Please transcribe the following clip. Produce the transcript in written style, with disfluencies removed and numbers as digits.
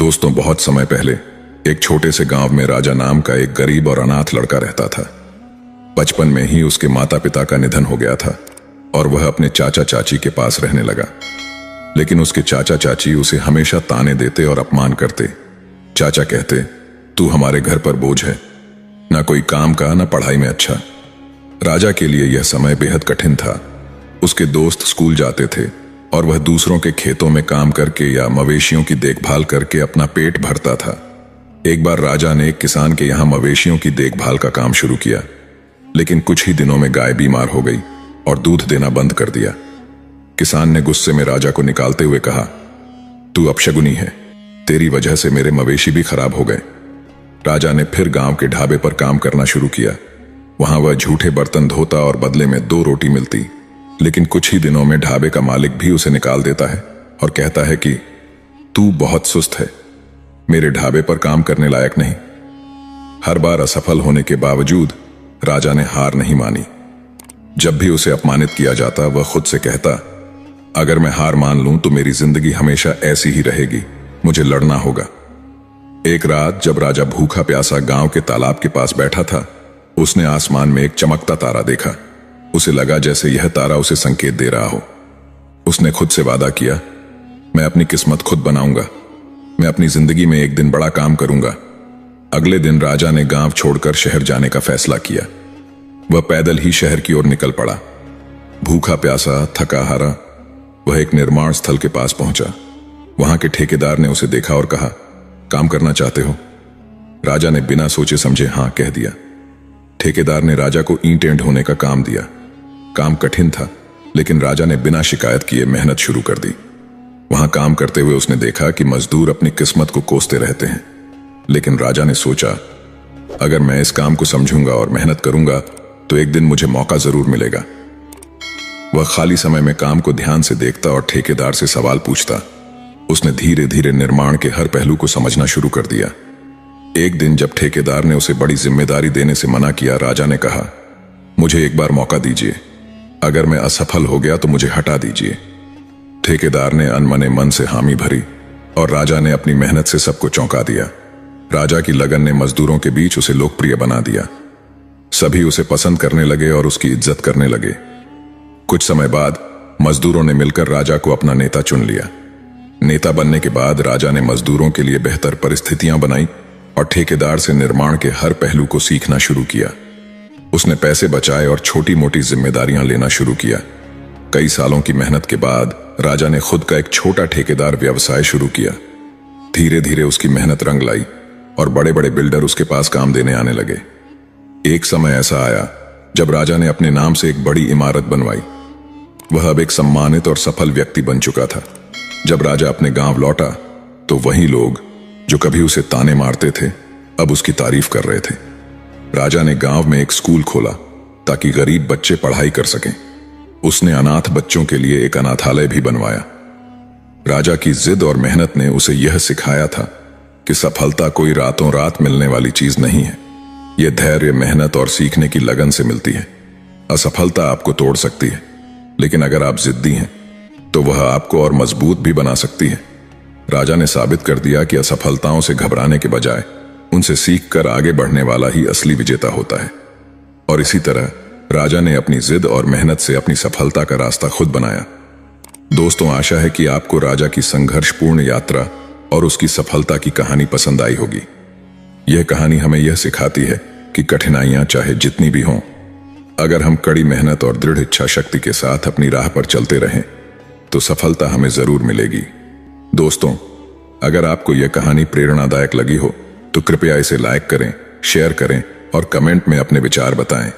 दोस्तों, बहुत समय पहले एक छोटे से गांव में राजा नाम का एक गरीब और अनाथ लड़का रहता था। बचपन में ही उसके माता पिता का निधन हो गया था और वह अपने चाचा चाची के पास रहने लगा। लेकिन उसके चाचा चाची उसे हमेशा ताने देते और अपमान करते। चाचा कहते, तू हमारे घर पर बोझ है, ना कोई काम का ना पढ़ाई में अच्छा। राजा के लिए यह समय बेहद कठिन था। उसके दोस्त स्कूल जाते थे और वह दूसरों के खेतों में काम करके या मवेशियों की देखभाल करके अपना पेट भरता था। एक बार राजा ने एक किसान के यहाँ मवेशियों की देखभाल का काम शुरू किया, लेकिन कुछ ही दिनों में गाय बीमार हो गई और दूध देना बंद कर दिया। किसान ने गुस्से में राजा को निकालते हुए कहा, तू अपशगुनी है, तेरी वजह से मेरे मवेशी भी खराब हो गए। राजा ने फिर गांव के ढाबे पर काम करना शुरू किया। वहां वह झूठे बर्तन धोता और बदले में 2 रोटी मिलती। लेकिन कुछ ही दिनों में ढाबे का मालिक भी उसे निकाल देता है और कहता है कि तू बहुत सुस्त है, मेरे ढाबे पर काम करने लायक नहीं। हर बार असफल होने के बावजूद राजा ने हार नहीं मानी। जब भी उसे अपमानित किया जाता, वह खुद से कहता, अगर मैं हार मान लूं तो मेरी जिंदगी हमेशा ऐसी ही रहेगी, मुझे लड़ना होगा। एक रात जब राजा भूखा प्यासा गांव के तालाब के पास बैठा था, उसने आसमान में एक चमकता तारा देखा। उसे लगा जैसे यह तारा उसे संकेत दे रहा हो। उसने खुद से वादा किया, मैं अपनी किस्मत खुद बनाऊंगा, मैं अपनी जिंदगी में एक दिन बड़ा काम करूंगा। अगले दिन राजा ने गांव छोड़कर शहर जाने का फैसला किया। वह पैदल ही शहर की ओर निकल पड़ा। भूखा प्यासा, थका हारा, वह एक निर्माण स्थल के पास पहुंचा। वहां के ठेकेदार ने उसे देखा और कहा, काम करना चाहते हो? राजा ने बिना सोचे समझे हां कह दिया। ठेकेदार ने राजा को ईंटें ढोने का काम दिया। काम कठिन था, लेकिन राजा ने बिना शिकायत किए मेहनत शुरू कर दी। वहां काम करते हुए उसने देखा कि मजदूर अपनी किस्मत को कोसते रहते हैं। लेकिन राजा ने सोचा, अगर मैं इस काम को समझूंगा और मेहनत करूंगा तो एक दिन मुझे मौका जरूर मिलेगा। वह खाली समय में काम को ध्यान से देखता और ठेकेदार से सवाल पूछता। उसने धीरे धीरे निर्माण के हर पहलू को समझना शुरू कर दिया। एक दिन जब ठेकेदार ने उसे बड़ी जिम्मेदारी देने से मना किया, राजा ने कहा, मुझे एक बार मौका दीजिए, अगर मैं असफल हो गया तो मुझे हटा दीजिए। ठेकेदार ने अनमने मन से हामी भरी और राजा ने अपनी मेहनत से सबको चौंका दिया। राजा की लगन ने मजदूरों के बीच उसे लोकप्रिय बना दिया। सभी उसे पसंद करने लगे और उसकी इज्जत करने लगे। कुछ समय बाद मजदूरों ने मिलकर राजा को अपना नेता चुन लिया। नेता बनने के बाद राजा ने मजदूरों के लिए बेहतर परिस्थितियां बनाई और ठेकेदार से निर्माण के हर पहलू को सीखना शुरू किया। उसने पैसे बचाए और छोटी मोटी जिम्मेदारियां लेना शुरू किया। कई सालों की मेहनत के बाद राजा ने खुद का एक छोटा ठेकेदार व्यवसाय शुरू किया। धीरे धीरे उसकी मेहनत रंग लाई और बड़े बड़े बिल्डर उसके पास काम देने आने लगे। एक समय ऐसा आया जब राजा ने अपने नाम से एक बड़ी इमारत बनवाई। वह अब एक सम्मानित और सफल व्यक्ति बन चुका था। जब राजा अपने गांव लौटा तो वही लोग जो कभी उसे ताने मारते थे, अब उसकी तारीफ कर रहे थे। राजा ने गांव में एक स्कूल खोला ताकि गरीब बच्चे पढ़ाई कर सकें। उसने अनाथ बच्चों के लिए एक अनाथालय भी बनवाया। राजा की जिद और मेहनत ने उसे यह सिखाया था कि सफलता कोई रातों रात मिलने वाली चीज नहीं है। यह धैर्य, मेहनत और सीखने की लगन से मिलती है। असफलता आपको तोड़ सकती है, लेकिन अगर आप जिद्दी हैं तो वह आपको और मजबूत भी बना सकती है। राजा ने साबित कर दिया कि असफलताओं से घबराने के बजाय उनसे सीखकर आगे बढ़ने वाला ही असली विजेता होता है। और इसी तरह राजा ने अपनी जिद और मेहनत से अपनी सफलता का रास्ता खुद बनाया। दोस्तों, आशा है कि आपको राजा की संघर्षपूर्ण यात्रा और उसकी सफलता की कहानी पसंद आई होगी। यह कहानी हमें यह सिखाती है कि कठिनाइयां चाहे जितनी भी हों, अगर हम कड़ी मेहनत और दृढ़ इच्छा शक्ति के साथ अपनी राह पर चलते रहें तो सफलता हमें जरूर मिलेगी। दोस्तों, अगर आपको यह कहानी प्रेरणादायक लगी हो तो कृपया इसे लाइक करें, शेयर करें और कमेंट में अपने विचार बताएं।